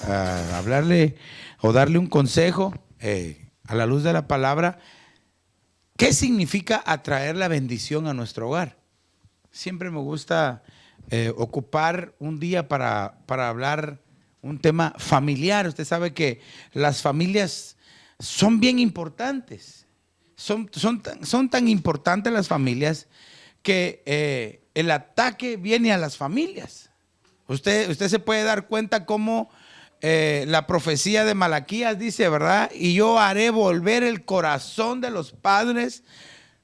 a hablarle o darle un consejo a la luz de la palabra. ¿Qué significa atraer la bendición a nuestro hogar? Siempre me gusta ocupar un día para hablar un tema familiar. Usted sabe que las familias son bien importantes. Son tan importantes las familias que el ataque viene a las familias. Usted se puede dar cuenta cómo la profecía de Malaquías dice, ¿verdad? Y yo haré volver el corazón de los padres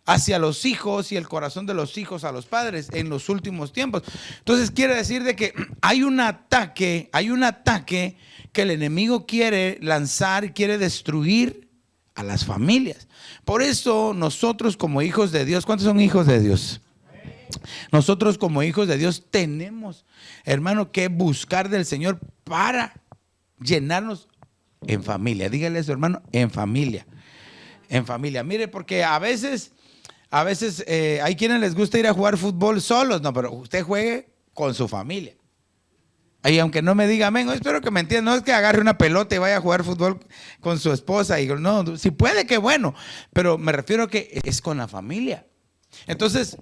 hacia los hijos y el corazón de los hijos a los padres en los últimos tiempos. Entonces quiere decir de que hay un ataque que el enemigo quiere lanzar, quiere destruir a las familias. Por eso nosotros como hijos de Dios, ¿cuántos son hijos de Dios? Nosotros como hijos de Dios tenemos, hermano, que buscar del Señor para llenarnos en familia. Dígale a su hermano, en familia. En familia. Mire, porque a veces hay quienes les gusta ir a jugar fútbol solos. No, pero usted juegue con su familia. Y aunque no me diga amén, espero que me entienda. No es que agarre una pelota y vaya a jugar fútbol con su esposa. Y no, si puede, qué bueno. Pero me refiero a que es con la familia. Entonces,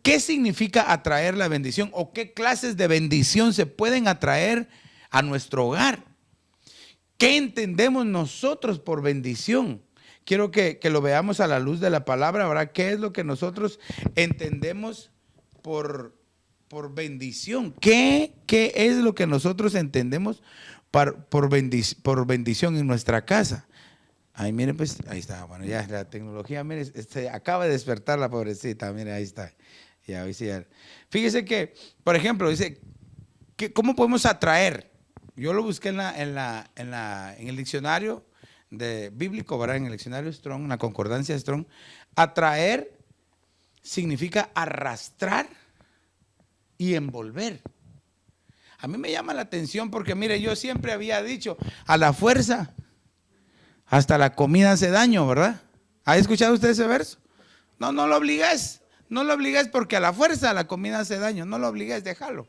¿qué significa atraer la bendición? ¿O qué clases de bendición se pueden atraer a nuestro hogar? ¿Qué entendemos nosotros por bendición? Quiero que lo veamos a la luz de la palabra, ¿verdad? ¿Qué es lo que nosotros entendemos por bendición? ¿Qué es lo que nosotros entendemos por bendición en nuestra casa? Ahí miren, pues, ahí está. Bueno, ya la tecnología, miren, se acaba de despertar la pobrecita, miren, ahí está. Ya. Fíjese que, por ejemplo, dice, ¿cómo podemos atraer? Yo lo busqué en el diccionario bíblico, ¿verdad? En el diccionario Strong, en la concordancia Strong. Atraer significa arrastrar y envolver. A mí me llama la atención porque, mire, yo siempre había dicho, a la fuerza hasta la comida hace daño, ¿verdad? ¿Ha escuchado usted ese verso? No lo obligues. No lo obligues porque a la fuerza la comida hace daño. No lo obligues, déjalo.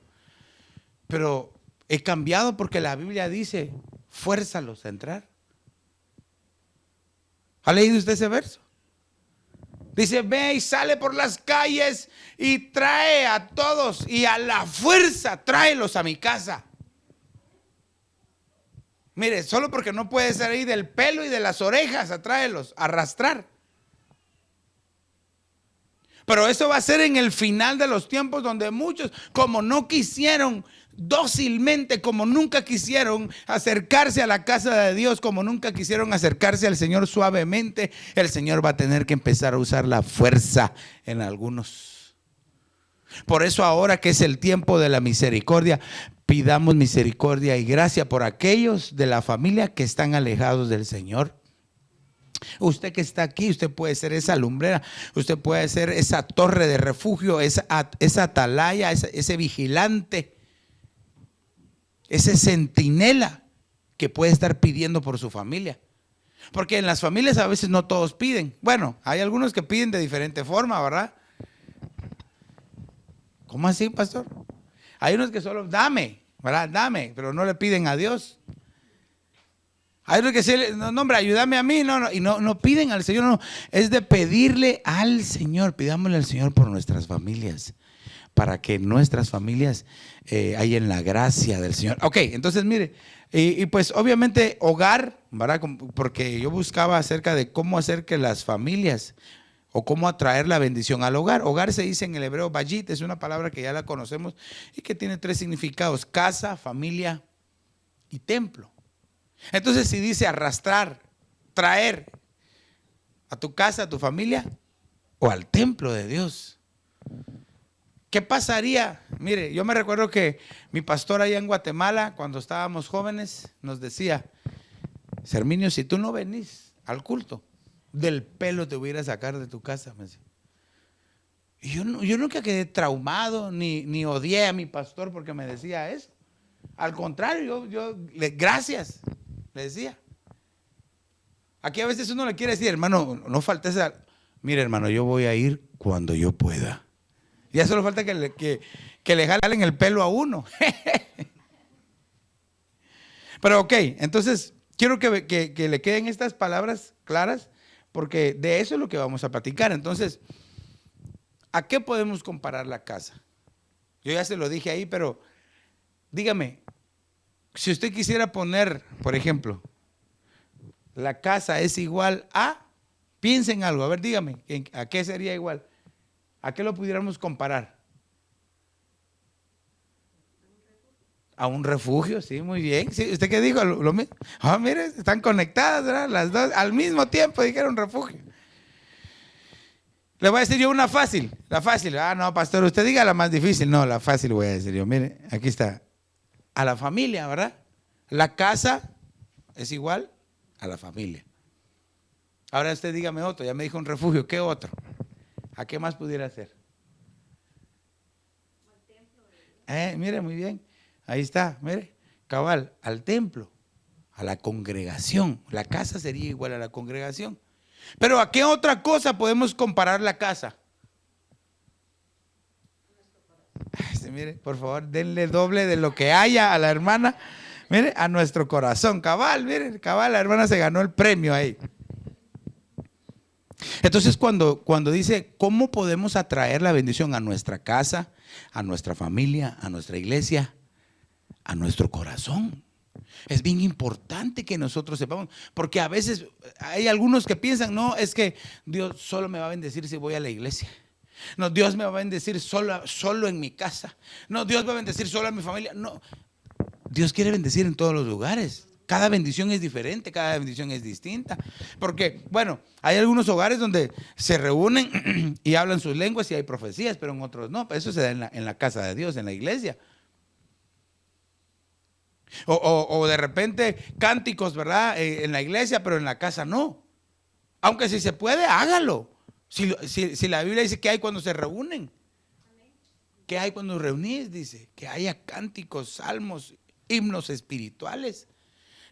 Pero he cambiado porque la Biblia dice, fuérzalos a entrar. ¿Ha leído usted ese verso? Dice, ve y sale por las calles y trae a todos y a la fuerza tráelos a mi casa. Mire, solo porque no puede ser ahí del pelo y de las orejas, atráelos, arrastrar. Pero eso va a ser en el final de los tiempos donde muchos, como no quisieron dócilmente, como nunca quisieron acercarse a la casa de Dios, como nunca quisieron acercarse al Señor suavemente, el Señor va a tener que empezar a usar la fuerza en algunos. Por eso ahora que es el tiempo de la misericordia, pidamos misericordia y gracia por aquellos de la familia que están alejados del Señor. Usted que está aquí, usted puede ser esa lumbrera, usted puede ser esa torre de refugio, esa atalaya, ese vigilante, ese centinela que puede estar pidiendo por su familia. Porque en las familias a veces no todos piden. Bueno, hay algunos que piden de diferente forma, ¿verdad? ¿Cómo así, pastor? Hay unos que solo dame, ¿verdad? Dame, pero no le piden a Dios. Hay unos que se no, hombre, ayúdame a mí, y no piden al Señor, no, es de pedirle al Señor, pidámosle al Señor por nuestras familias, para que nuestras familias hayan la gracia del Señor. Ok, entonces mire, y pues obviamente hogar, ¿verdad? Porque yo buscaba acerca de cómo hacer que las familias o cómo atraer la bendición al hogar. Hogar se dice en el hebreo bayit, es una palabra que ya la conocemos y que tiene tres significados: casa, familia y templo. Entonces si dice arrastrar, traer a tu casa, a tu familia o al templo de Dios, ¿qué pasaría? Mire, yo me recuerdo que mi pastor allá en Guatemala, cuando estábamos jóvenes, nos decía: Serminio, si tú no venís al culto, del pelo te voy a ir a sacar de tu casa, me decía. Y yo nunca quedé traumado ni odié a mi pastor porque me decía eso. Al contrario, gracias, le decía. Aquí a veces uno le quiere decir: hermano, no faltes mire, hermano, yo voy a ir cuando yo pueda. Ya solo falta que le jalen el pelo a uno. Pero ok, entonces quiero que le queden estas palabras claras, porque de eso es lo que vamos a platicar. Entonces, ¿a qué podemos comparar la casa? Yo ya se lo dije ahí, pero dígame, si usted quisiera poner, por ejemplo, la casa es igual a, piensa en algo, a ver, dígame, ¿a qué sería igual? ¿A qué lo pudiéramos comparar? A un refugio, sí, muy bien. Sí, ¿usted qué dijo? Lo mismo. Ah, mire, están conectadas, ¿verdad? Las dos al mismo tiempo dijeron refugio. Le voy a decir yo una fácil, la fácil. Ah, no, pastor, usted diga la más difícil. No, la fácil voy a decir yo. Mire, aquí está. A la familia, ¿verdad? La casa es igual a la familia. Ahora usted dígame otro, ya me dijo un refugio, ¿qué otro? ¿A qué más pudiera ser? Mire, muy bien. Ahí está, mire, cabal, al templo, a la congregación. La casa sería igual a la congregación. Pero ¿a qué otra cosa podemos comparar la casa? Sí, mire, por favor, denle doble de lo que haya a la hermana. Mire, a nuestro corazón, cabal, mire, cabal, la hermana se ganó el premio ahí. Entonces, cuando dice, ¿cómo podemos atraer la bendición a nuestra casa, a nuestra familia, a nuestra iglesia, a nuestro corazón? Es bien importante que nosotros sepamos, porque a veces hay algunos que piensan, no, es que Dios solo me va a bendecir si voy a la iglesia. No, Dios me va a bendecir solo en mi casa. No, Dios va a bendecir solo a mi familia. No, Dios quiere bendecir en todos los lugares. Cada bendición es diferente, cada bendición es distinta. Porque, bueno, hay algunos hogares donde se reúnen y hablan sus lenguas y hay profecías, pero en otros no. Eso se da en la casa de Dios, en la iglesia. O de repente cánticos, ¿verdad? En la iglesia, pero en la casa no. Aunque si se puede, hágalo. Si la Biblia dice que hay cuando se reúnen. ¿Qué hay cuando reunís? Dice que haya cánticos, salmos, himnos espirituales.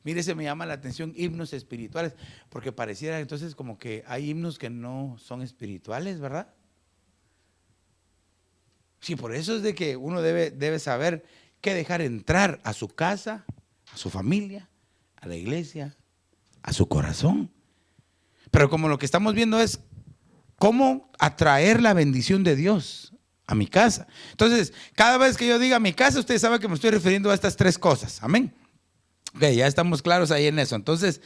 Mire, se me llama la atención himnos espirituales, porque pareciera entonces como que hay himnos que no son espirituales, ¿verdad? Sí, por eso es de que uno debe saber qué dejar entrar a su casa, a su familia, a la iglesia, a su corazón. Pero como lo que estamos viendo es cómo atraer la bendición de Dios a mi casa. Entonces, cada vez que yo diga mi casa, usted sabe que me estoy refiriendo a estas tres cosas. Amén. Ok, ya estamos claros ahí en eso. Entonces,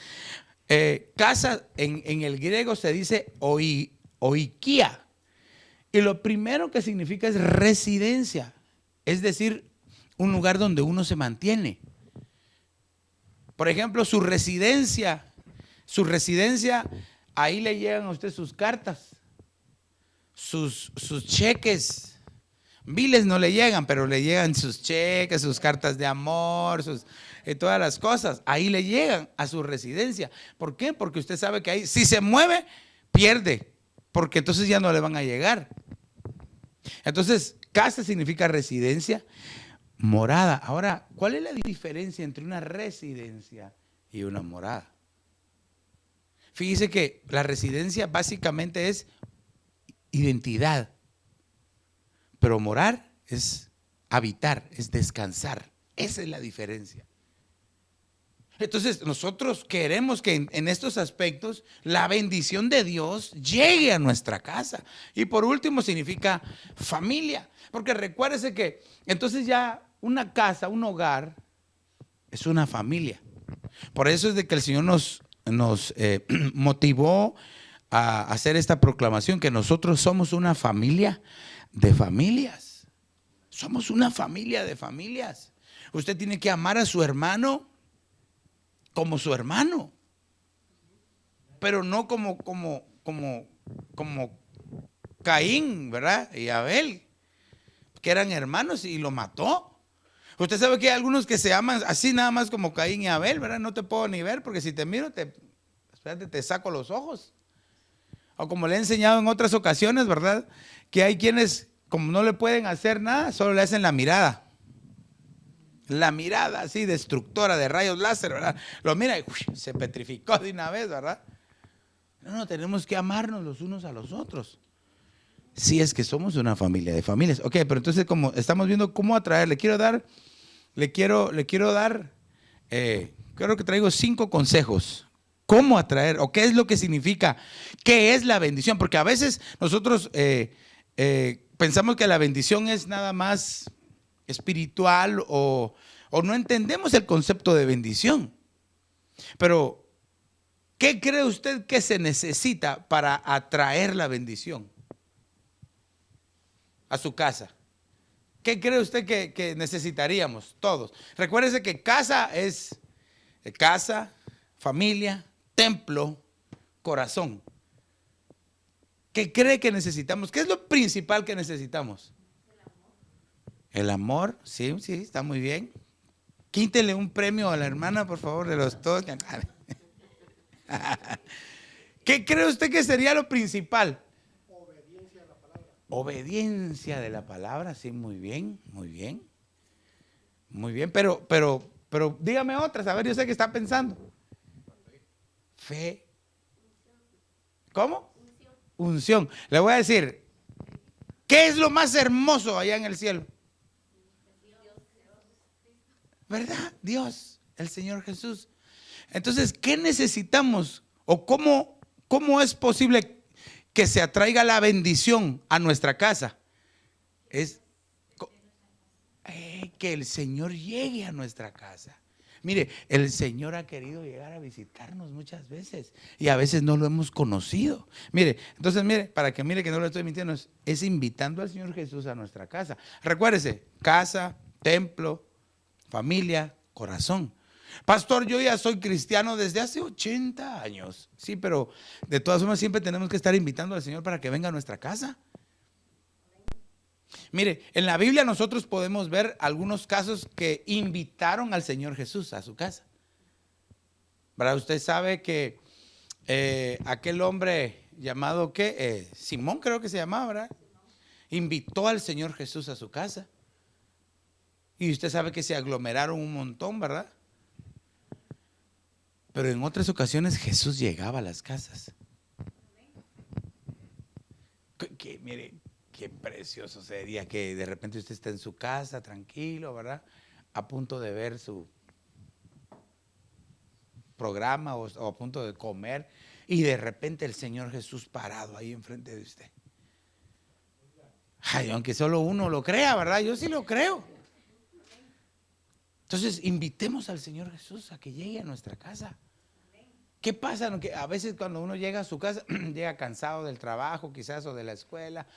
casa en el griego se dice oikia. Y lo primero que significa es residencia. Es decir, un lugar donde uno se mantiene. Por ejemplo, su residencia, ahí le llegan a usted sus cartas, sus cheques. Biles no le llegan, pero le llegan sus cheques, sus cartas de amor, todas las cosas. Ahí le llegan a su residencia. ¿Por qué? Porque usted sabe que ahí, si se mueve, pierde, porque entonces ya no le van a llegar. Entonces, casa significa residencia, morada. Ahora, ¿cuál es la diferencia entre una residencia y una morada? Fíjese que la residencia básicamente es identidad. Pero morar es habitar, es descansar. Esa es la diferencia. Entonces nosotros queremos que en estos aspectos la bendición de Dios llegue a nuestra casa. Y por último significa familia. Porque recuérdese que entonces ya una casa, un hogar, es una familia. Por eso es de que el Señor nos motivó a hacer esta proclamación, que nosotros somos una familia de familias. Somos una familia de familias. Usted tiene que amar a su hermano como su hermano, pero no como Caín, ¿verdad? Y Abel, que eran hermanos y lo mató. Usted sabe que hay algunos que se aman así nada más como Caín y Abel, ¿verdad? No te puedo ni ver porque si te miro te saco los ojos. O como le he enseñado en otras ocasiones, ¿verdad? Que hay quienes, como no le pueden hacer nada, solo le hacen la mirada. La mirada así destructora de rayos láser, ¿verdad? Lo mira y se petrificó de una vez, ¿verdad? No, tenemos que amarnos los unos a los otros. Si es que somos una familia de familias. Ok, pero entonces como estamos viendo cómo atraer, le quiero dar creo que traigo 5 consejos. ¿Cómo atraer? ¿O qué es lo que significa? ¿Qué es la bendición? Porque a veces nosotros pensamos que la bendición es nada más espiritual o no entendemos el concepto de bendición. Pero, ¿qué cree usted que se necesita para atraer la bendición a su casa? ¿Qué cree usted que necesitaríamos todos? Recuérdese que casa es casa, familia, templo, corazón. ¿Qué cree que necesitamos? ¿Qué es lo principal que necesitamos? El amor, sí, está muy bien. Quíntele un premio a la hermana, por favor, de los todos. ¿Qué cree usted que sería lo principal? Obediencia a la palabra. Obediencia de la palabra, sí, muy bien, muy bien. Muy bien, pero dígame otras, a ver, yo sé que está pensando. Fe. ¿Cómo? Unción. Le voy a decir, ¿qué es lo más hermoso allá en el cielo? ¿Verdad? Dios, el Señor Jesús. Entonces, ¿qué necesitamos? ¿O cómo es posible que se atraiga la bendición a nuestra casa? Es que el Señor llegue a nuestra casa. Mire, el Señor ha querido llegar a visitarnos muchas veces y a veces no lo hemos conocido. Mire, entonces mire, para que mire que no lo estoy mintiendo, es invitando al Señor Jesús a nuestra casa. Recuérdese, casa, templo, familia, corazón. Pastor, yo ya soy cristiano desde hace 80 años. Sí, pero de todas formas siempre tenemos que estar invitando al Señor para que venga a nuestra casa. Mire, en la Biblia nosotros podemos ver algunos casos que invitaron al Señor Jesús a su casa. ¿Verdad? Usted sabe que aquel hombre llamado ¿qué? Simón creo que se llamaba, ¿verdad? Invitó al Señor Jesús a su casa. Y usted sabe que se aglomeraron un montón, ¿verdad? Pero en otras ocasiones Jesús llegaba a las casas. Mire, qué precioso sería que de repente usted esté en su casa, tranquilo, ¿verdad? A punto de ver su programa o a punto de comer y de repente el Señor Jesús parado ahí enfrente de usted. Ay, aunque solo uno lo crea, ¿verdad? Yo sí lo creo. Entonces, invitemos al Señor Jesús a que llegue a nuestra casa. ¿Qué pasa? Que a veces cuando uno llega a su casa, llega cansado del trabajo quizás o de la escuela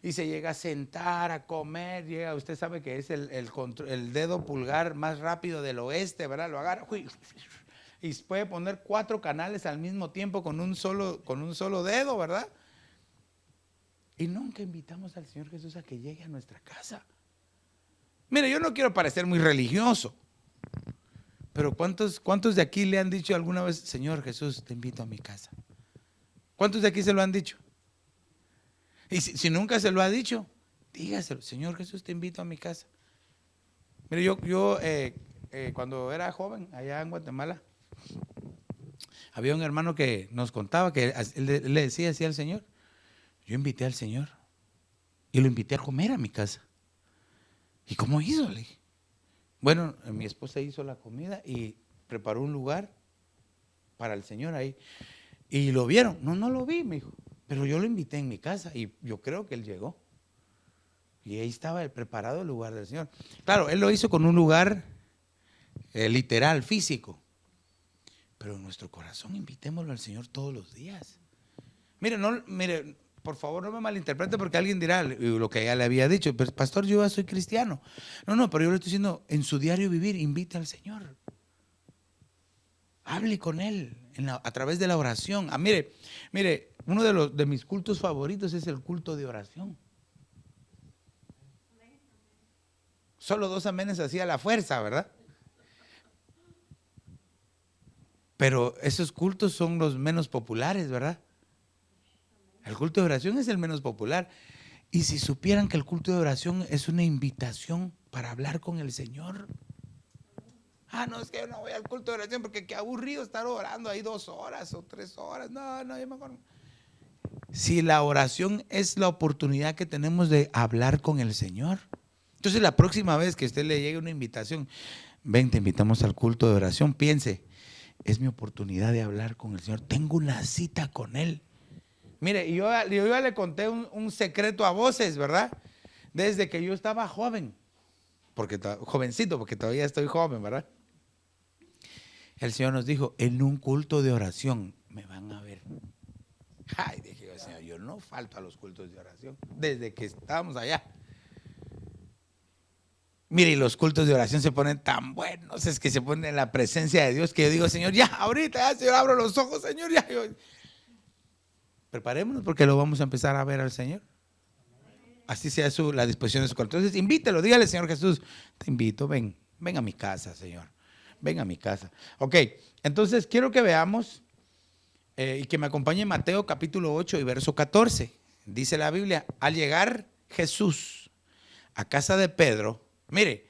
y se llega a sentar, a comer, llega, usted sabe que es el dedo pulgar más rápido del oeste, ¿verdad? Lo agarra y puede poner 4 canales al mismo tiempo con un solo dedo, ¿verdad? Y nunca invitamos al Señor Jesús a que llegue a nuestra casa. Mire, yo no quiero parecer muy religioso, pero ¿cuántos de aquí le han dicho alguna vez, Señor Jesús, te invito a mi casa? ¿Cuántos de aquí se lo han dicho? Y si nunca se lo ha dicho, dígaselo, Señor Jesús, te invito a mi casa. Mire, yo cuando era joven, allá en Guatemala, había un hermano que nos contaba que él le decía así al Señor, yo invité al Señor y lo invité a comer a mi casa. ¿Y cómo hizo? Le dije. Bueno, mi esposa hizo la comida y preparó un lugar para el Señor ahí. Y lo vieron. No lo vi, me dijo. Pero yo lo invité en mi casa y yo creo que él llegó. Y ahí estaba preparado el lugar del Señor. Claro, él lo hizo con un lugar literal, físico. Pero en nuestro corazón invitémoslo al Señor todos los días. Mire, por favor no me malinterprete porque alguien dirá lo que ya le había dicho, pero pastor, yo ya soy cristiano. No, pero yo le estoy diciendo, en su diario vivir, invite al Señor. Hable con Él a través de la oración. Mire, uno de mis cultos favoritos es el culto de oración. Solo 2 amenes hacía la fuerza, ¿verdad? Pero esos cultos son los menos populares, ¿verdad? El culto de oración es el menos popular. Y si supieran que el culto de oración es una invitación para hablar con el Señor. No, es que yo no voy al culto de oración porque qué aburrido estar orando ahí 2 horas o 3 horas. No, yo mejor. Si la oración es la oportunidad que tenemos de hablar con el Señor. Entonces la próxima vez que a usted le llegue una invitación, ven, te invitamos al culto de oración, piense, es mi oportunidad de hablar con el Señor. Tengo una cita con Él. Mire, yo ya le conté un secreto a voces, ¿verdad? Desde que yo estaba joven, jovencito, porque todavía estoy joven, ¿verdad? El Señor nos dijo, en un culto de oración me van a ver. Ay, dije yo, Señor, yo no falto a los cultos de oración, desde que estábamos allá. Mire, y los cultos de oración se ponen tan buenos, es que se ponen en la presencia de Dios, que yo digo, Señor, ya, ahorita, ya, Señor, abro los ojos, Señor, ya. Preparémonos porque lo vamos a empezar a ver al Señor. Así sea la disposición de su corazón. Entonces, invítelo, dígale, Señor Jesús, te invito, ven a mi casa, Señor. Ven a mi casa. Ok, entonces quiero que veamos y que me acompañe Mateo capítulo 8 y verso 14. Dice la Biblia, al llegar Jesús a casa de Pedro, mire,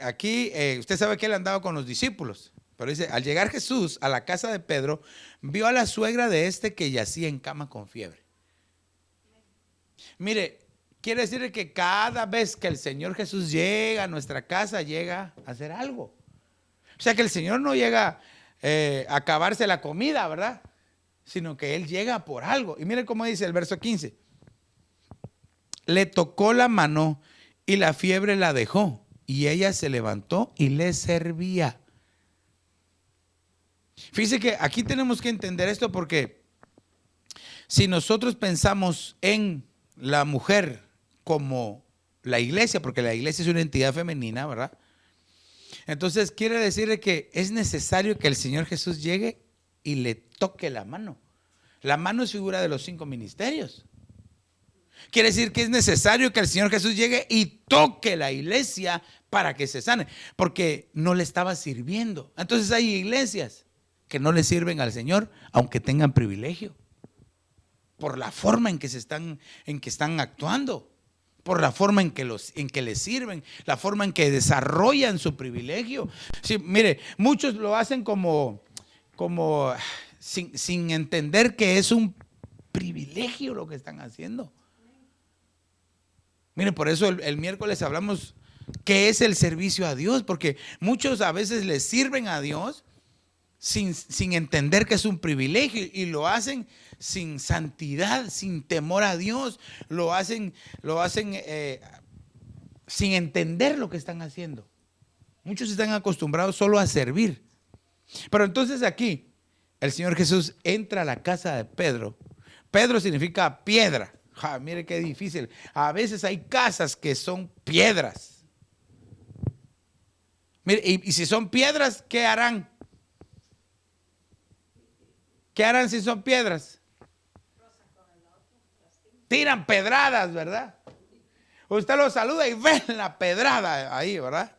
aquí usted sabe que él andaba con los discípulos, pero dice, al llegar Jesús a la casa de Pedro, vio a la suegra de este que yacía en cama con fiebre. Mire, quiere decir que cada vez que el Señor Jesús llega a nuestra casa, llega a hacer algo. O sea que el Señor no llega a acabarse la comida, ¿verdad? Sino que Él llega por algo. Y mire cómo dice el verso 15. Le tocó la mano y la fiebre la dejó. Y ella se levantó y le servía. Fíjese que aquí tenemos que entender esto porque si nosotros pensamos en la mujer como la iglesia, porque la iglesia es una entidad femenina, ¿verdad? Entonces quiere decir que es necesario que el Señor Jesús llegue y le toque la mano. La mano es figura de los 5 ministerios. Quiere decir que es necesario que el Señor Jesús llegue y toque la iglesia para que se sane, porque no le estaba sirviendo. Entonces hay iglesias que no le sirven al Señor, aunque tengan privilegio, por la forma en que están actuando. Por la forma en que les sirven, la forma en que desarrollan su privilegio. Sí, mire, muchos lo hacen como sin entender que es un privilegio lo que están haciendo. Mire, por eso el miércoles hablamos qué es el servicio a Dios, porque muchos a veces le sirven a Dios sin entender que es un privilegio y lo hacen sin santidad, sin temor a Dios, lo hacen sin entender lo que están haciendo. Muchos están acostumbrados solo a servir. Pero entonces aquí el Señor Jesús entra a la casa de Pedro. Pedro significa piedra. Mire qué difícil. A veces hay casas que son piedras. Mire, y si son piedras, ¿qué harán? ¿Qué harán si son piedras? Tiran pedradas, ¿verdad? Usted lo saluda y ve la pedrada ahí, ¿verdad?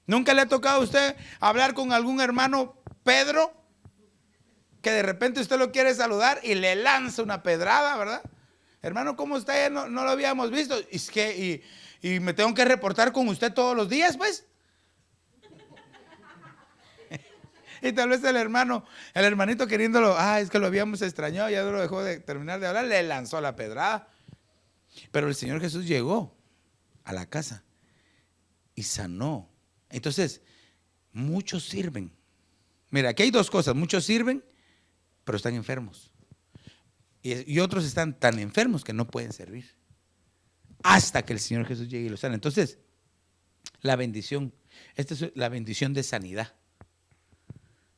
¿Nunca le ha tocado a usted hablar con algún hermano Pedro que de repente usted lo quiere saludar y le lanza una pedrada, ¿verdad? Hermano, ¿cómo está? No lo habíamos visto. Y me tengo que reportar con usted todos los días, pues. Y tal vez el hermanito queriéndolo, es que lo habíamos extrañado, ya no lo dejó de terminar de hablar, le lanzó la pedrada. Pero el Señor Jesús llegó a la casa y sanó. Entonces, muchos sirven. Mira, aquí hay 2 cosas, muchos sirven, pero están enfermos. Y otros están tan enfermos que no pueden servir. Hasta que el Señor Jesús llegue y los sane. Entonces, la bendición, esta es la bendición de sanidad.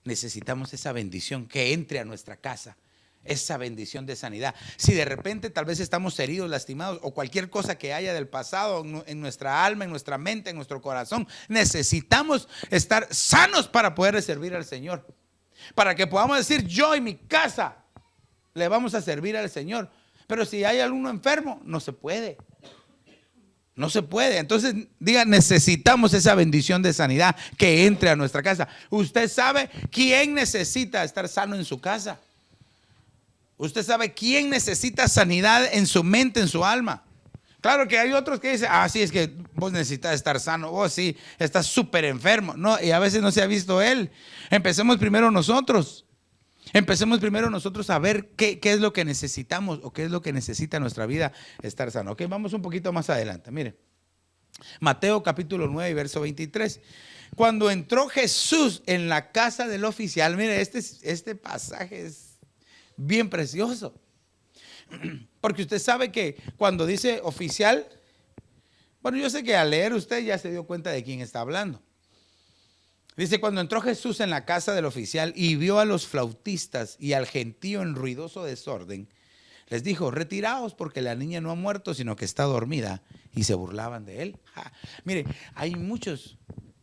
Necesitamos esa bendición que entre a nuestra casa, esa bendición de sanidad. Si de repente tal vez estamos heridos, lastimados o cualquier cosa que haya del pasado en nuestra alma, en nuestra mente, en nuestro corazón, necesitamos estar sanos para poder servir al Señor. Para que podamos decir, yo y mi casa le vamos a servir al Señor. Pero si hay alguno enfermo, no se puede. No se puede. Entonces, diga, necesitamos esa bendición de sanidad que entre a nuestra casa. Usted sabe quién necesita estar sano en su casa. Usted sabe quién necesita sanidad en su mente, en su alma. Claro que hay otros que dicen, sí, es que vos necesitas estar sano. Vos sí, estás súper enfermo. No, y a veces no se ha visto él. Empecemos primero nosotros. Empecemos primero nosotros a ver qué es lo que necesitamos o qué es lo que necesita nuestra vida estar sano. Ok, vamos un poquito más adelante. Mire, Mateo capítulo 9, verso 23. Cuando entró Jesús en la casa del oficial, mire, este pasaje es bien precioso. Porque usted sabe que cuando dice oficial, bueno, yo sé que al leer usted ya se dio cuenta de quién está hablando. Dice, cuando entró Jesús en la casa del oficial y vio a los flautistas y al gentío en ruidoso desorden, les dijo, retiraos porque la niña no ha muerto, sino que está dormida. Y se burlaban de él. Mire, hay muchos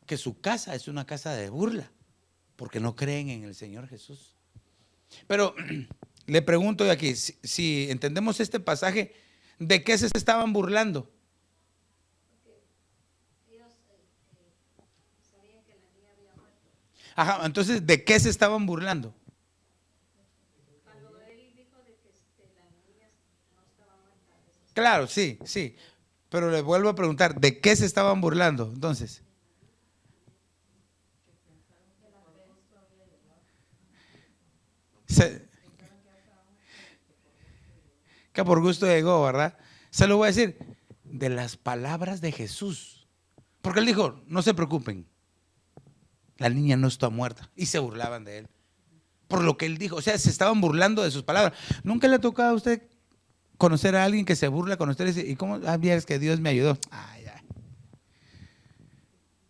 que su casa es una casa de burla porque no creen en el Señor Jesús. Pero le pregunto de aquí, si entendemos este pasaje, ¿de qué se estaban burlando? Ajá, entonces, ¿de qué se estaban burlando? Cuando él dijo de que la niña no estaba muerta. Claro, sí, sí. Pero le vuelvo a preguntar, ¿de qué se estaban burlando entonces? Que por gusto llegó, ¿verdad? Se lo voy a decir, de las palabras de Jesús. Porque él dijo, no se preocupen, la niña no está muerta. Y se burlaban de él. Por lo que él dijo, o sea, se estaban burlando de sus palabras. ¿Nunca le ha tocado a usted conocer a alguien que se burla con usted y dice, ¿y cómo? Ah, mira, es que Dios me ayudó. Ay, ay.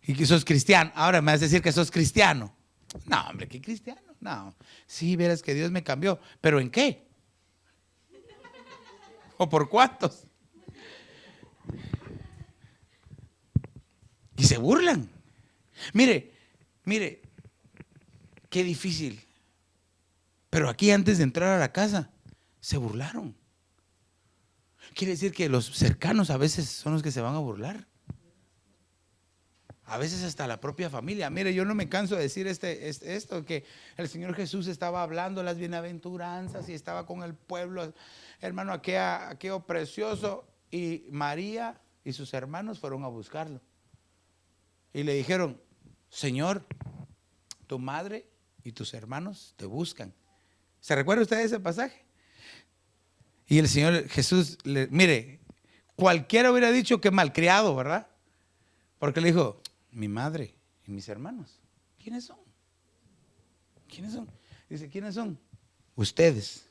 Y que sos cristiano. Ahora me vas a decir que sos cristiano. No, hombre, ¿qué cristiano? No. Sí, verás que Dios me cambió. ¿Pero en qué? ¿O por cuántos? Y se burlan. Mire, qué difícil. Pero aquí antes de entrar a la casa, se burlaron. Quiere decir que los cercanos a veces son los que se van a burlar. A veces hasta la propia familia. Mire, yo no me canso de decir esto, que el Señor Jesús estaba hablando las bienaventuranzas y estaba con el pueblo, hermano, aquello precioso. Y María y sus hermanos fueron a buscarlo. Y le dijeron, Señor, tu madre y tus hermanos te buscan. ¿Se recuerda usted de ese pasaje? Y el Señor Jesús, mire, cualquiera hubiera dicho que malcriado, ¿verdad? Porque le dijo, mi madre y mis hermanos, ¿quiénes son? ¿Quiénes son? Dice, ¿quiénes son? Ustedes,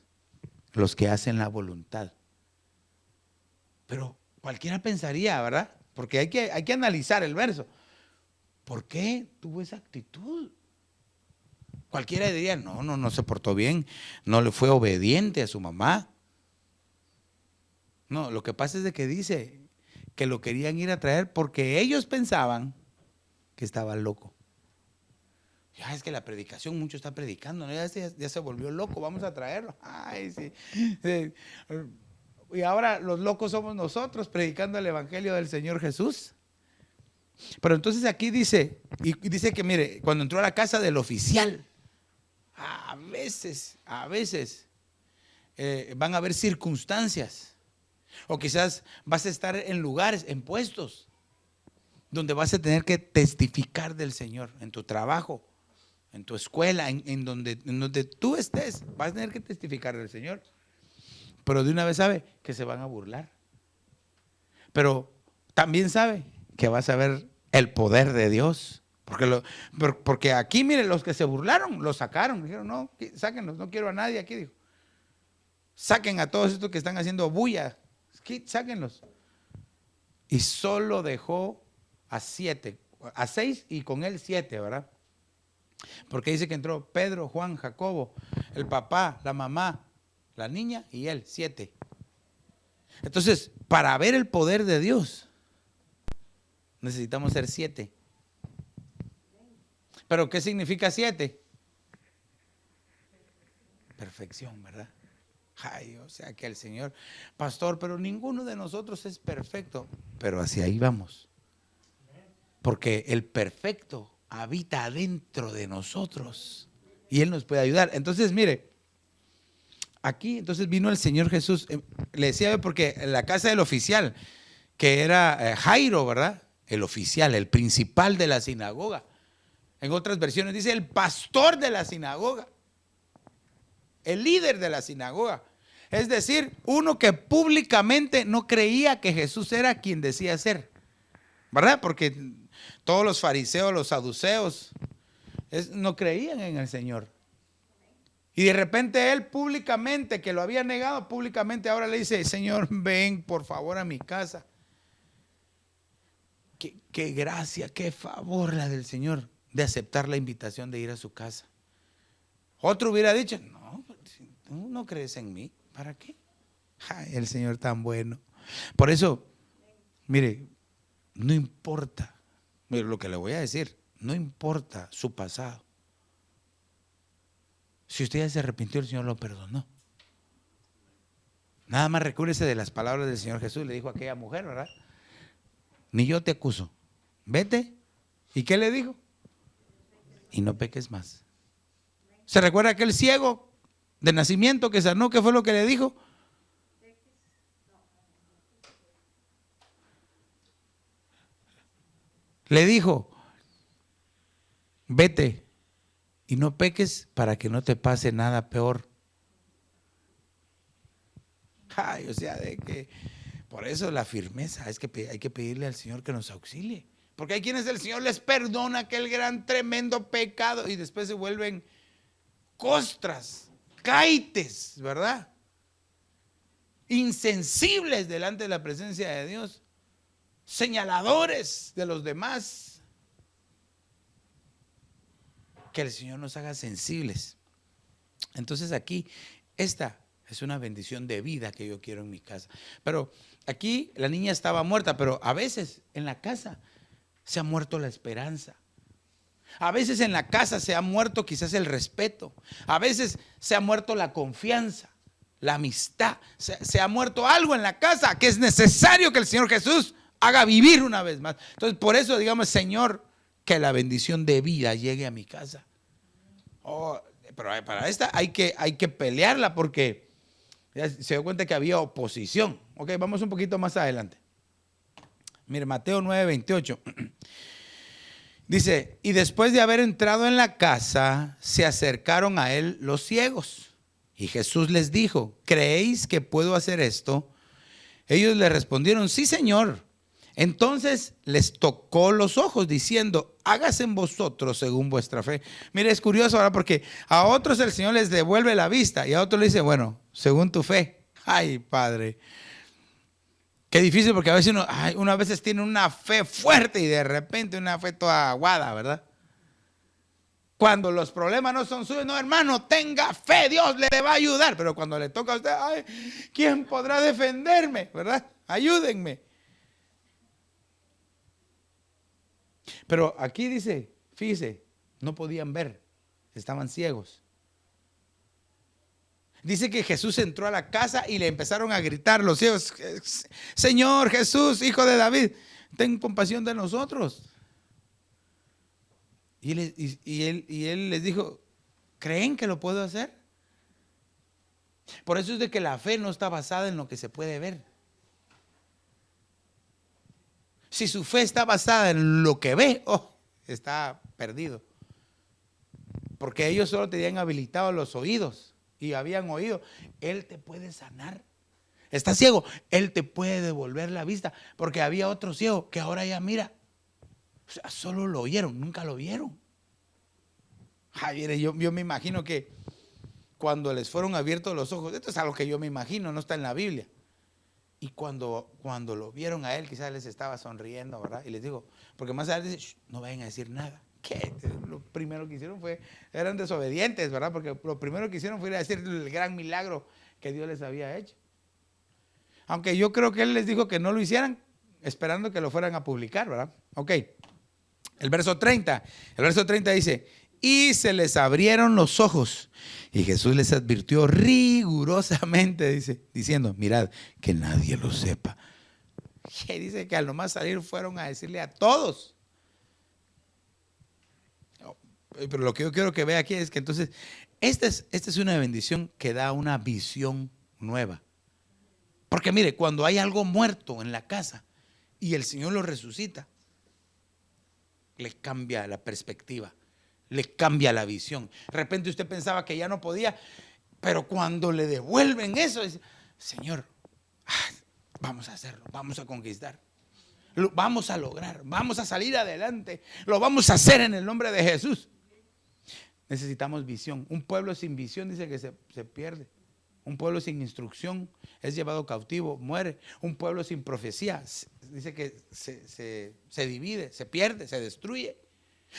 los que hacen la voluntad. Pero cualquiera pensaría, ¿verdad? Porque hay que analizar el verso. ¿Por qué tuvo esa actitud? Cualquiera diría, no se portó bien, no le fue obediente a su mamá. No, lo que pasa es de que dice que lo querían ir a traer porque ellos pensaban que estaba loco. Ya es que la predicación, mucho está predicando, ¿no? Ya se volvió loco, vamos a traerlo. Ay, sí. Y ahora los locos somos nosotros predicando el evangelio del Señor Jesús. Pero entonces aquí dice, y dice que mire, cuando entró a la casa del oficial, a veces van a haber circunstancias, o quizás vas a estar en lugares, en puestos, donde vas a tener que testificar del Señor, en tu trabajo, en tu escuela, en donde tú estés, vas a tener que testificar del Señor. Pero de una vez sabe que se van a burlar. Pero también sabe que vas a ver el poder de Dios. Porque aquí, miren, los que se burlaron, los sacaron. Dijeron, no, sáquenlos, no quiero a nadie aquí. Dijo, saquen a todos estos que están haciendo bulla. Sáquenlos. Y solo dejó a 7, a 6 y con él 7, ¿verdad? Porque dice que entró Pedro, Juan, Jacobo, el papá, la mamá, la niña y él, 7. Entonces, para ver el poder de Dios, necesitamos ser 7. ¿Pero qué significa 7? Perfección, ¿verdad? Ay, o sea que el Señor, pastor, pero ninguno de nosotros es perfecto. Pero hacia ahí vamos. Porque el perfecto habita adentro de nosotros y Él nos puede ayudar. Entonces, mire, aquí entonces vino el Señor Jesús. Le decía porque en la casa del oficial, que era Jairo, ¿verdad? El oficial, el principal de la sinagoga. En otras versiones dice el pastor de la sinagoga, el líder de la sinagoga. Es decir, uno que públicamente no creía que Jesús era quien decía ser, ¿verdad? Porque Todos los fariseos, los saduceos, no creían en el Señor. Y de repente él públicamente, que lo había negado públicamente, ahora le dice: Señor, ven por favor a mi casa. Qué gracia, qué favor la del Señor de aceptar la invitación de ir a su casa. Otro hubiera dicho: no, si tú no crees en mí, ¿para qué? Ay, el Señor tan bueno. Por eso, mire, no importa, mire lo que le voy a decir, no importa su pasado. Si usted ya se arrepintió, el Señor lo perdonó. Nada más recuérdese de las palabras del Señor Jesús. Le dijo a aquella mujer, ¿verdad? Ni yo te acuso, vete. ¿Y qué le dijo? Y no peques más. ¿Se recuerda aquel ciego de nacimiento que sanó? ¿Qué fue lo que le dijo? Le dijo: vete y no peques para que no te pase nada peor. Ay, o sea, de que por eso la firmeza es que hay que pedirle al Señor que nos auxilie. Porque hay quienes el Señor les perdona aquel gran tremendo pecado y después se vuelven costras, caites, ¿verdad? Insensibles delante de la presencia de Dios, señaladores de los demás. Que el Señor nos haga sensibles. Entonces aquí, esta es una bendición de vida que yo quiero en mi casa. Pero aquí la niña estaba muerta, pero a veces en la casa se ha muerto la esperanza. A veces en la casa se ha muerto quizás el respeto. A veces se ha muerto la confianza, la amistad. Se ha muerto algo en la casa que es necesario que el Señor Jesús haga vivir una vez más. Entonces por eso digamos: Señor, que la bendición de vida llegue a mi casa. Oh, pero para esta hay que pelearla, porque ya se dio cuenta que había oposición. Ok, vamos un poquito más adelante. Mire, Mateo 9:28. Dice: y después de haber entrado en la casa, se acercaron a él los ciegos. Y Jesús les dijo: ¿creéis que puedo hacer esto? Ellos le respondieron: sí, Señor. Entonces les tocó los ojos diciendo: hágase en vosotros según vuestra fe. Mire, es curioso ahora, porque a otros el Señor les devuelve la vista y a otros le dice: bueno, según tu fe. Ay, Padre. Qué difícil, porque a veces uno a veces tiene una fe fuerte y de repente una fe toda aguada, ¿verdad? Cuando los problemas no son suyos: no, hermano, tenga fe, Dios le va a ayudar. Pero cuando le toca a usted: ay, ¿quién podrá defenderme? ¿Verdad? Ayúdenme. Pero aquí dice, fíjese, no podían ver, estaban ciegos. Dice que Jesús entró a la casa y le empezaron a gritar los ciegos: Señor Jesús, hijo de David, ten compasión de nosotros. Y él les dijo: ¿creen que lo puedo hacer? Por eso es de que la fe no está basada en lo que se puede ver. Si su fe está basada en lo que ve, está perdido. Porque ellos solo tenían habilitados los oídos y habían oído. Él te puede sanar. Está ciego, Él te puede devolver la vista. Porque había otro ciego que ahora ya mira. O sea, solo lo oyeron, nunca lo vieron. Ay, yo me imagino que cuando les fueron abiertos los ojos, esto es algo que yo me imagino, no está en la Biblia. Y cuando lo vieron a él, quizás les estaba sonriendo, ¿verdad? Y les digo, porque más adelante dice: no vayan a decir nada. ¿Qué? Lo primero que hicieron eran desobedientes, ¿verdad? Porque lo primero que hicieron fue ir a decir el gran milagro que Dios les había hecho. Aunque yo creo que él les dijo que no lo hicieran, esperando que lo fueran a publicar, ¿verdad? Ok. El verso 30 dice: y se les abrieron los ojos. Y Jesús les advirtió rigurosamente, diciendo: mirad, que nadie lo sepa. Y dice que al nomás salir fueron a decirle a todos. Pero lo que yo quiero que vea aquí es que entonces, esta es una bendición que da una visión nueva. Porque mire, cuando hay algo muerto en la casa y el Señor lo resucita, le cambia la perspectiva, le cambia la visión. De repente usted pensaba que ya no podía, pero cuando le devuelven eso, dice: Señor, vamos a hacerlo, vamos a conquistar. Lo vamos a lograr, vamos a salir adelante, lo vamos a hacer en el nombre de Jesús. Necesitamos visión. Un pueblo sin visión dice que se pierde. Un pueblo sin instrucción es llevado cautivo, muere. Un pueblo sin profecía dice que se divide, se pierde, se destruye.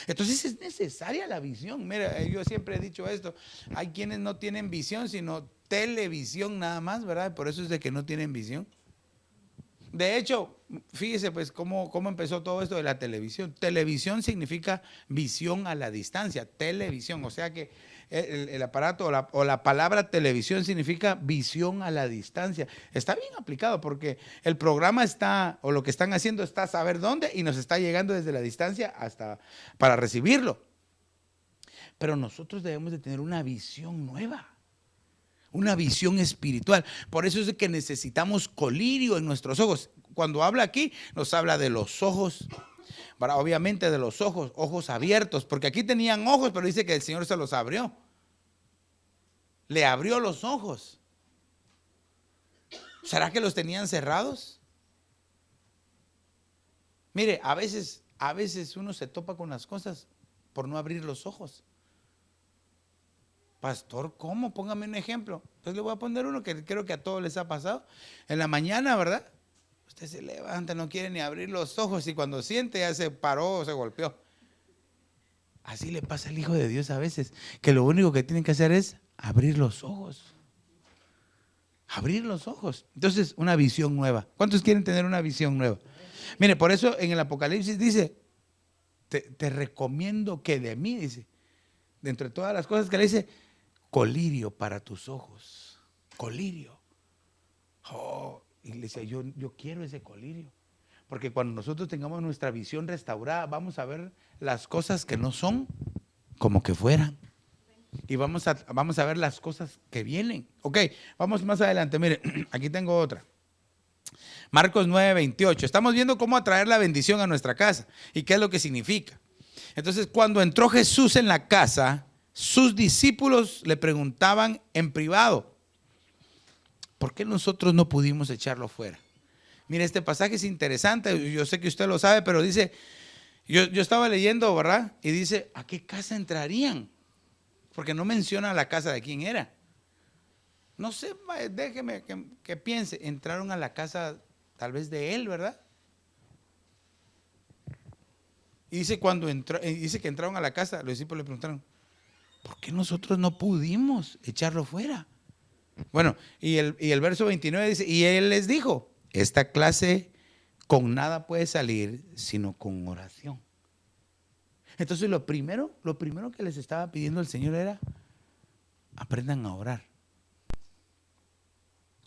Entonces es necesaria la visión. Mira, yo siempre he dicho esto. Hay quienes no tienen visión, sino televisión nada más, ¿verdad? Por eso es de que no tienen visión. De hecho, fíjese pues cómo empezó todo esto de la televisión. Televisión significa visión a la distancia, televisión. O sea que el aparato o la palabra televisión significa visión a la distancia. Está bien aplicado porque el programa está, o lo que están haciendo está a saber dónde y nos está llegando desde la distancia hasta para recibirlo. Pero nosotros debemos de tener una visión nueva. Una visión espiritual. Por eso es que necesitamos colirio en nuestros ojos. Cuando habla aquí, nos habla de los ojos. Obviamente de los ojos, ojos abiertos. Porque aquí tenían ojos, pero dice que el Señor se los abrió. Le abrió los ojos. ¿Será que los tenían cerrados? Mire, a veces uno se topa con las cosas por no abrir los ojos. Pastor, ¿cómo? Póngame un ejemplo. Pues le voy a poner uno que creo que a todos les ha pasado. En la mañana, ¿verdad? Usted se levanta, no quiere ni abrir los ojos y cuando siente ya se paró o se golpeó. Así le pasa al Hijo de Dios a veces, que lo único que tienen que hacer es abrir los ojos. Abrir los ojos. Entonces, una visión nueva. ¿Cuántos quieren tener una visión nueva? Mire, por eso en el Apocalipsis dice, te recomiendo que de mí, dice, de entre todas las cosas que le dice, colirio para tus ojos, colirio. Oh, y le decía, yo quiero ese colirio. Porque cuando nosotros tengamos nuestra visión restaurada, vamos a ver las cosas que no son como que fueran. Y vamos a ver las cosas que vienen. Ok, vamos más adelante. Mire, aquí tengo otra. Marcos 9:28. Estamos viendo cómo atraer la bendición a nuestra casa y qué es lo que significa. Entonces, cuando entró Jesús en la casa, sus discípulos le preguntaban en privado, ¿por qué nosotros no pudimos echarlo fuera? Mire, este pasaje es interesante, yo sé que usted lo sabe, pero dice, yo estaba leyendo, ¿verdad? Y dice, ¿a qué casa entrarían? Porque no menciona la casa de quién era. No sé, déjeme que piense, entraron a la casa tal vez de él, ¿verdad? Y dice, dice que entraron a la casa, los discípulos le preguntaron, ¿por qué nosotros no pudimos echarlo fuera? Bueno, y el verso 29 dice, y él les dijo, esta clase con nada puede salir sino con oración. Entonces lo primero que les estaba pidiendo el Señor era, aprendan a orar.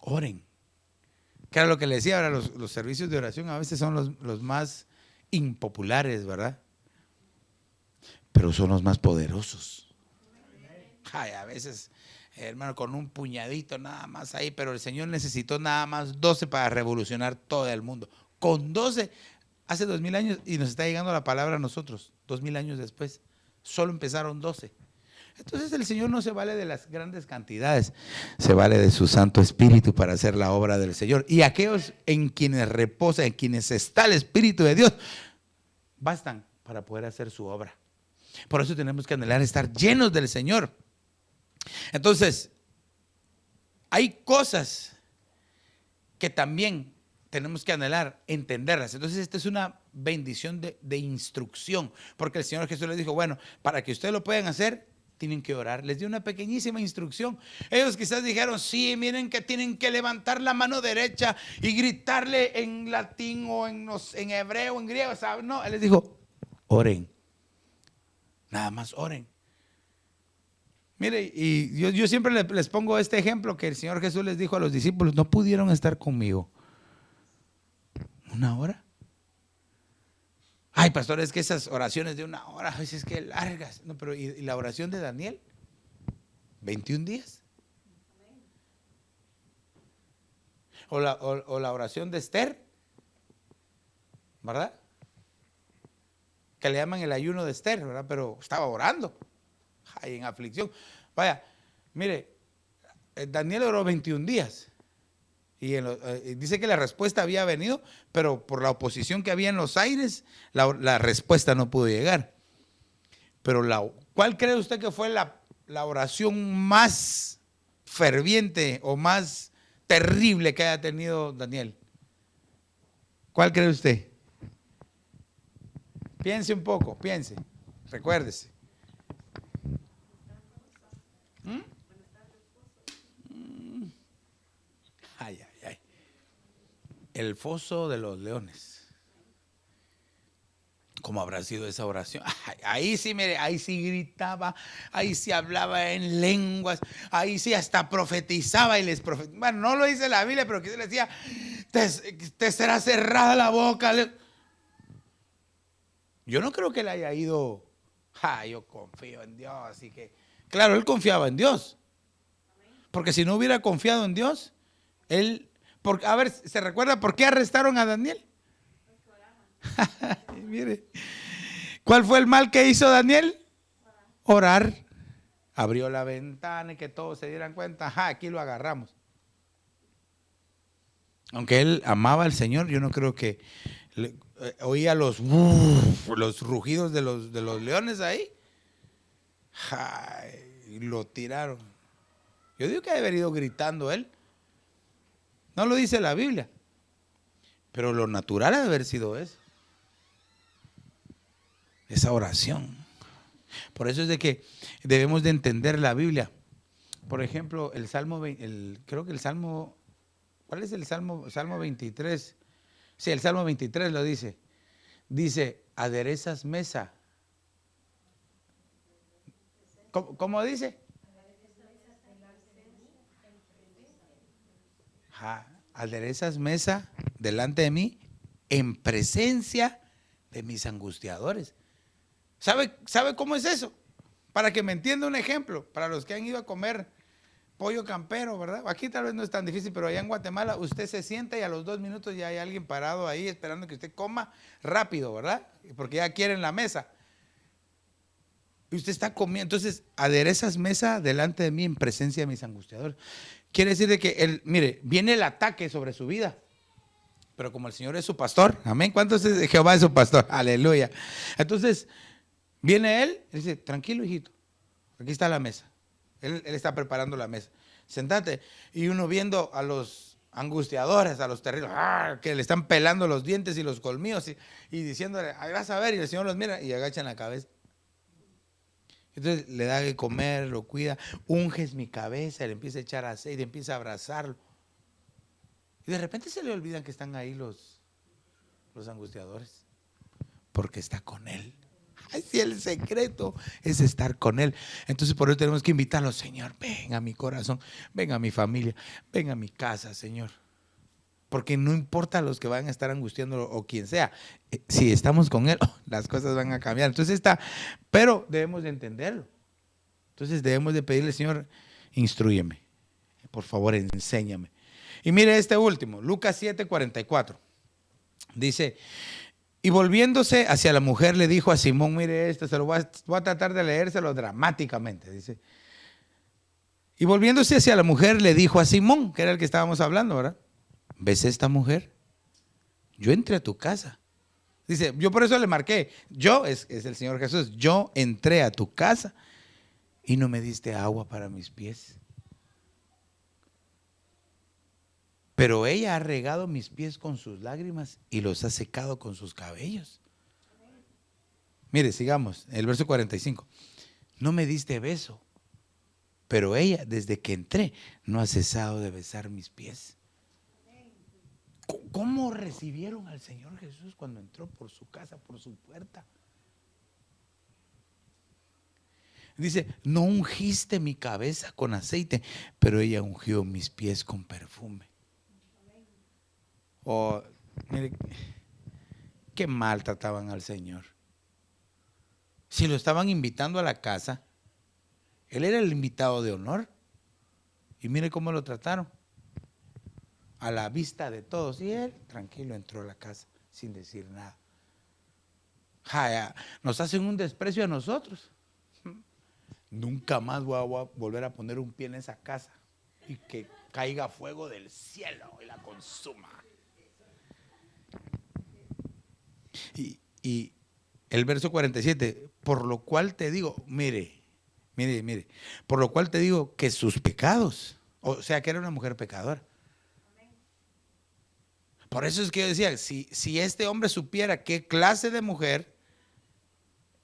Oren. Que era lo que le decía, ahora los servicios de oración a veces son los más impopulares, ¿verdad? Pero son los más poderosos. Ay, a veces, hermano, con un puñadito nada más ahí, pero el Señor necesitó nada más 12 para revolucionar todo el mundo. Con 12, hace 2000 años, y nos está llegando la palabra a nosotros, 2000 años después, solo empezaron 12. Entonces el Señor no se vale de las grandes cantidades, se vale de su Santo Espíritu para hacer la obra del Señor. Y aquellos en quienes reposa, en quienes está el Espíritu de Dios, bastan para poder hacer su obra. Por eso tenemos que anhelar estar llenos del Señor. Entonces, hay cosas que también tenemos que anhelar, entenderlas. Entonces, esta es una bendición de instrucción, porque el Señor Jesús les dijo, bueno, para que ustedes lo puedan hacer, tienen que orar. Les dio una pequeñísima instrucción. Ellos quizás dijeron, sí, miren que tienen que levantar la mano derecha y gritarle en latín o en hebreo, en griego, ¿sabes? No, Él les dijo, oren. Nada más oren. Mire, y yo siempre les pongo este ejemplo que el Señor Jesús les dijo a los discípulos, no pudieron estar conmigo 1 hora. Ay, pastor, es que esas oraciones de 1 hora, a veces que largas. No, pero ¿y la oración de Daniel? 21 días. O la oración de Esther, ¿verdad? Que le llaman el ayuno de Esther, ¿verdad? Pero estaba orando. Ay, en aflicción. Vaya, mire, Daniel oró 21 días. Y dice que la respuesta había venido, pero por la oposición que había en los aires, la respuesta no pudo llegar. Pero ¿cuál cree usted que fue la oración más ferviente o más terrible que haya tenido Daniel? ¿Cuál cree usted? Piense un poco, piense, recuérdese. ¿Mm? Ay, ay, ay. El foso de los leones. ¿Cómo habrá sido esa oración? Ay, ahí sí, mire, ahí sí gritaba, ahí sí hablaba en lenguas, ahí sí hasta profetizaba y les profetizaba. Bueno, no lo dice la Biblia, pero que se le decía, te será cerrada la boca. Yo no creo que le haya ido, yo confío en Dios, así que, claro, él confiaba en Dios. Porque si no hubiera confiado en Dios, a ver, ¿se recuerda por qué arrestaron a Daniel? Mire, ¿cuál fue el mal que hizo Daniel? Orar. Abrió la ventana y que todos se dieran cuenta, aquí lo agarramos. Aunque él amaba al Señor, yo no creo que oía los rugidos de los leones ahí. Y lo tiraron. Yo digo que ha de haber ido gritando él. No lo dice la Biblia. Pero lo natural ha de haber sido eso. Esa oración. Por eso es de que debemos de entender la Biblia. Por ejemplo, el Salmo, creo que el Salmo, ¿cuál es el Salmo? Salmo 23. Sí, el Salmo 23 lo dice. Dice, aderezas mesa. ¿Cómo dice? Aderezas mesa delante de mí en presencia de mis angustiadores. ¿Sabe cómo es eso? Para que me entienda un ejemplo, para los que han ido a comer pollo campero, ¿verdad? Aquí tal vez no es tan difícil, pero allá en Guatemala usted se sienta y a los 2 minutos ya hay alguien parado ahí esperando que usted coma rápido, ¿verdad? Porque ya quieren la mesa. Y usted está comiendo. Entonces, aderezas mesa delante de mí en presencia de mis angustiadores. Quiere decir de que, mire, viene el ataque sobre su vida. Pero como el Señor es su pastor, amén. ¿Cuántos de Jehová es su pastor? Aleluya. Entonces, viene él y dice, tranquilo, hijito, aquí está la mesa. Él está preparando la mesa. Sentate. Y uno viendo a los angustiadores, a los terribles, que le están pelando los dientes y los colmillos y diciéndole, vas a ver, y el Señor los mira y agachan la cabeza. Entonces le da de comer, lo cuida, unges mi cabeza, le empieza a echar aceite, empieza a abrazarlo. Y de repente se le olvidan que están ahí los angustiadores, porque está con él. Así el secreto es estar con él. Entonces por eso tenemos que invitarlo, Señor, ven a mi corazón, ven a mi familia, ven a mi casa, Señor. Porque no importa los que van a estar angustiando o quien sea, si estamos con él, las cosas van a cambiar. Entonces pero debemos de entenderlo. Entonces debemos de pedirle, Señor, instrúyeme, por favor, enséñame. Y mire este último, Lucas 7:44. Dice, y volviéndose hacia la mujer le dijo a Simón, mire esto, se lo voy a tratar de leérselo dramáticamente, dice. Y volviéndose hacia la mujer le dijo a Simón, que era el que estábamos hablando, ¿verdad? ¿Ves esta mujer? Yo entré a tu casa. Dice, yo por eso le marqué, es el Señor Jesús, yo entré a tu casa y no me diste agua para mis pies. Pero ella ha regado mis pies con sus lágrimas y los ha secado con sus cabellos. Mire, sigamos, el verso 45. No me diste beso, pero ella desde que entré no ha cesado de besar mis pies. ¿Cómo recibieron al Señor Jesús cuando entró por su casa, por su puerta? Dice, no ungiste mi cabeza con aceite, pero ella ungió mis pies con perfume. Mire, qué mal trataban al Señor. Si lo estaban invitando a la casa, él era el invitado de honor. Y mire cómo lo trataron. A la vista de todos. Y él, tranquilo, entró a la casa sin decir nada. Nos hacen un desprecio a nosotros. Nunca más voy a volver a poner un pie en esa casa. Y que caiga fuego del cielo y la consuma. Y el verso 47, por lo cual te digo, mire, por lo cual te digo que sus pecados, o sea que era una mujer pecadora. Por eso es que yo decía, si este hombre supiera qué clase de mujer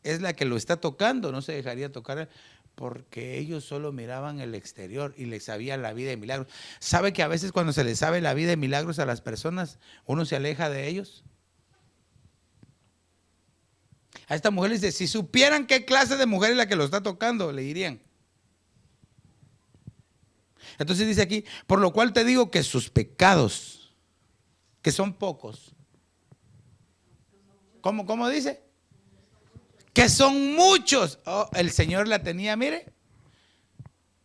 es la que lo está tocando, no se dejaría tocar, porque ellos solo miraban el exterior y les sabían la vida de milagros. ¿Sabe que a veces cuando se les sabe la vida de milagros a las personas, uno se aleja de ellos? A esta mujer le dice, si supieran qué clase de mujer es la que lo está tocando, le dirían. Entonces dice aquí, por lo cual te digo que sus pecados, que son pocos. ¿Cómo dice? Que son muchos. Oh, el Señor la tenía, mire,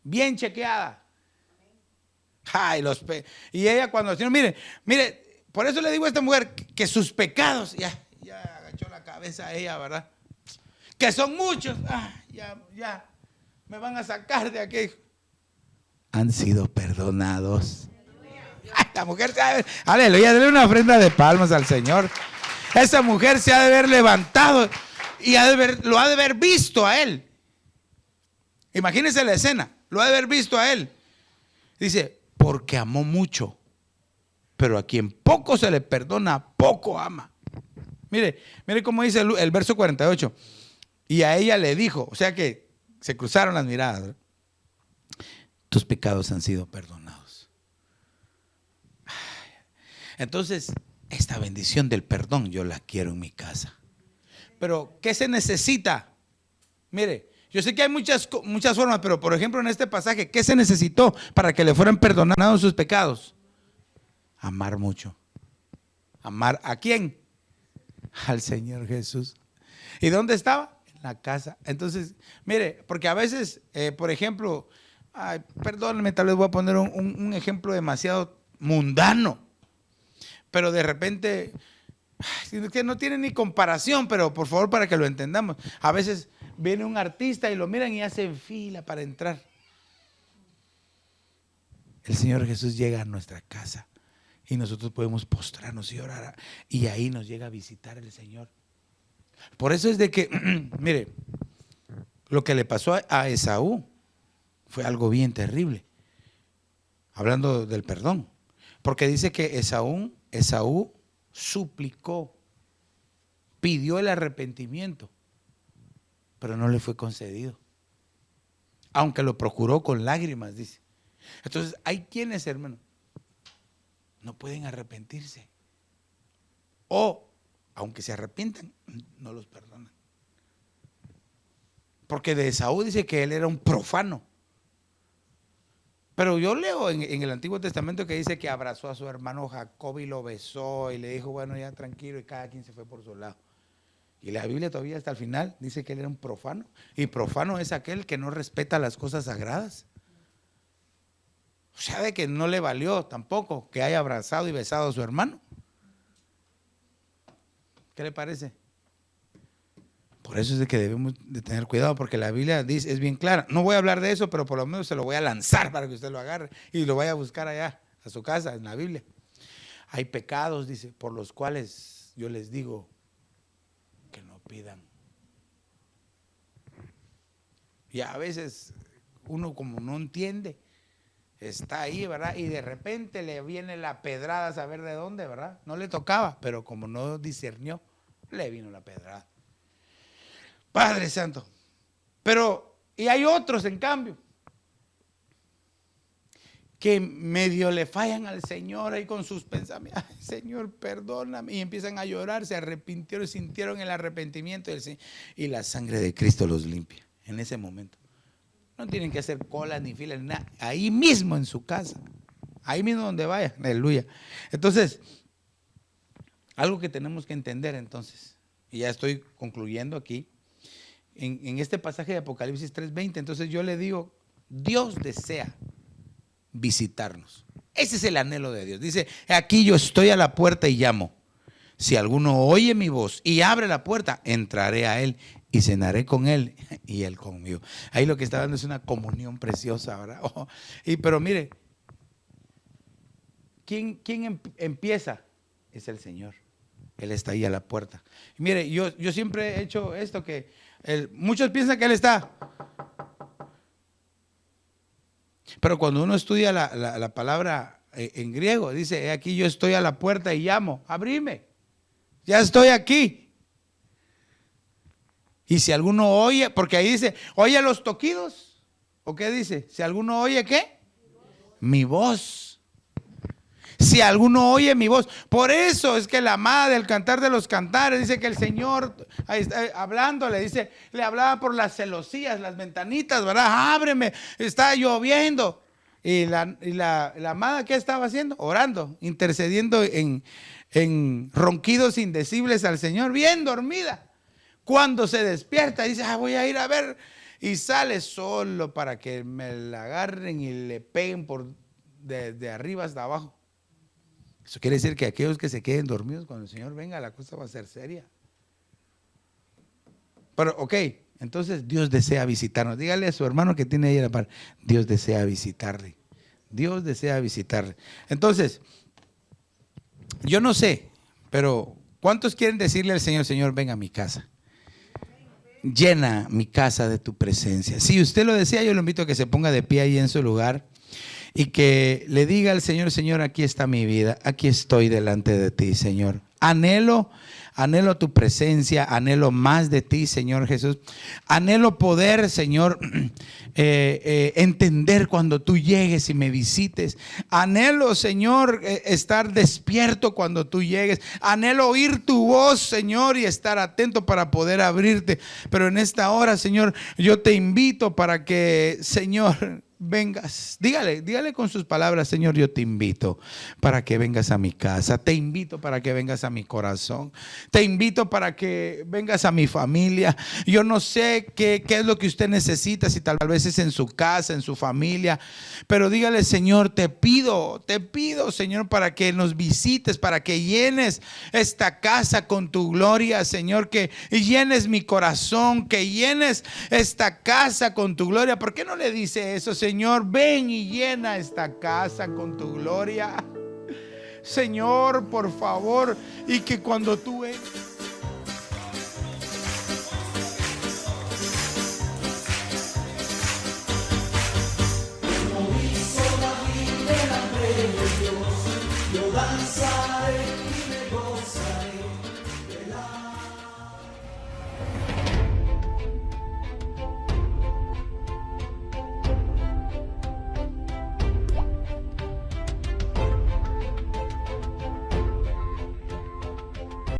bien chequeada. Ay, y ella cuando el Señor, mire, por eso le digo a esta mujer que sus pecados, ya agachó la cabeza a ella, ¿verdad? Que son muchos. Ya, me van a sacar de aquí. Han sido perdonados. Ay, la mujer se ha de, aleluya, dale una ofrenda de palmas al Señor. Esa mujer se ha de haber levantado y lo ha de haber visto a él. Imagínense la escena, lo ha de haber visto a él. Dice, porque amó mucho, pero a quien poco se le perdona, poco ama. Mire cómo dice el verso 48. Y a ella le dijo, o sea que se cruzaron las miradas, ¿verdad? Tus pecados han sido perdonados. Entonces, esta bendición del perdón yo la quiero en mi casa. Pero, ¿qué se necesita? Mire, yo sé que hay muchas formas, pero por ejemplo en este pasaje, ¿qué se necesitó para que le fueran perdonados sus pecados? Amar mucho. ¿Amar a quién? Al Señor Jesús. ¿Y dónde estaba? En la casa. Entonces, mire, porque a veces, por ejemplo, perdónenme, tal vez voy a poner un ejemplo demasiado mundano, pero de repente, que no tiene ni comparación, pero por favor para que lo entendamos, a veces viene un artista y lo miran y hacen fila para entrar. El Señor Jesús llega a nuestra casa y nosotros podemos postrarnos y orar, y ahí nos llega a visitar el Señor. Por eso es de que, mire, lo que le pasó a Esaú fue algo bien terrible, hablando del perdón, porque dice que Esaú suplicó, pidió el arrepentimiento, pero no le fue concedido, aunque lo procuró con lágrimas, dice. Entonces hay quienes, hermano, no pueden arrepentirse, o aunque se arrepientan, no los perdonan, porque de Esaú dice que él era un profano. Pero yo leo en el Antiguo Testamento que dice que abrazó a su hermano Jacob y lo besó y le dijo, bueno, ya tranquilo, y cada quien se fue por su lado. Y la Biblia todavía hasta el final dice que él era un profano. Y profano es aquel que no respeta las cosas sagradas. O sea, de que no le valió tampoco que haya abrazado y besado a su hermano. ¿Qué le parece? Por eso es de que debemos de tener cuidado, porque la Biblia dice, es bien clara. No voy a hablar de eso, pero por lo menos se lo voy a lanzar para que usted lo agarre y lo vaya a buscar allá, a su casa, en la Biblia. Hay pecados, dice, por los cuales yo les digo que no pidan. Y a veces uno como no entiende, está ahí, ¿verdad? Y de repente le viene la pedrada a saber de dónde, ¿verdad? No le tocaba, pero como no discernió, le vino la pedrada. Padre Santo. Pero, y hay otros en cambio, que medio le fallan al Señor ahí con sus pensamientos. Ay, Señor, perdóname. Y empiezan a llorar, se arrepintieron, sintieron el arrepentimiento del Señor. Y la sangre de Cristo los limpia en ese momento. No tienen que hacer colas ni filas ni nada. Ahí mismo en su casa. Ahí mismo donde vaya. Aleluya. Entonces, algo que tenemos que entender entonces, y ya estoy concluyendo aquí, en este pasaje de Apocalipsis 3:20, entonces yo le digo, Dios desea visitarnos. Ese es el anhelo de Dios. Dice, aquí yo estoy a la puerta y llamo. Si alguno oye mi voz y abre la puerta, entraré a él y cenaré con él y él conmigo. Ahí lo que está dando es una comunión preciosa, ¿verdad? Pero mire, quién empieza? Es el Señor. Él está ahí a la puerta. Y mire, yo siempre he hecho esto que muchos piensan que Él está. Pero cuando uno estudia la palabra en griego, dice, aquí yo estoy a la puerta y llamo, abrime, ya estoy aquí. Y si alguno oye, porque ahí dice, oye los toquidos, ¿o qué dice? Si alguno oye, ¿qué? Mi voz. Si alguno oye mi voz. Por eso es que la amada del Cantar de los Cantares dice que el Señor, ahí está, hablándole, dice, le hablaba por las celosías, las ventanitas, ¿verdad? Ábreme, está lloviendo. Y la amada, ¿qué estaba haciendo? Orando, intercediendo en ronquidos indecibles al Señor, bien dormida. Cuando se despierta, dice, voy a ir a ver. Y sale solo para que me la agarren y le peguen de arriba hasta abajo. Eso quiere decir que aquellos que se queden dormidos cuando el Señor venga, la cosa va a ser seria. Pero, ok, entonces Dios desea visitarnos. Dígale a su hermano que tiene ahí a la par, Dios desea visitarle. Dios desea visitarle. Entonces, yo no sé, pero ¿cuántos quieren decirle al Señor, Señor, ven a mi casa? Llena mi casa de tu presencia. Si usted lo desea, yo lo invito a que se ponga de pie ahí en su lugar y que le diga al Señor, Señor, aquí está mi vida, aquí estoy delante de ti, Señor. Anhelo tu presencia, anhelo más de ti, Señor Jesús. Anhelo poder, Señor, entender cuando tú llegues y me visites. Anhelo, Señor, estar despierto cuando tú llegues. Anhelo oír tu voz, Señor, y estar atento para poder abrirte. Pero en esta hora, Señor, yo te invito para que, Señor, vengas, dígale con sus palabras, Señor, yo te invito para que vengas a mi casa, te invito para que vengas a mi corazón, te invito para que vengas a mi familia. Yo no sé qué es lo que usted necesita, si tal vez es en su casa, en su familia, pero dígale, Señor, te pido, Señor, para que nos visites, para que llenes esta casa con tu gloria, Señor, que llenes mi corazón, que llenes esta casa con tu gloria. ¿Por qué no le dice eso, Señor? Ven y llena esta casa con tu gloria, Señor, por favor, y que cuando tú entres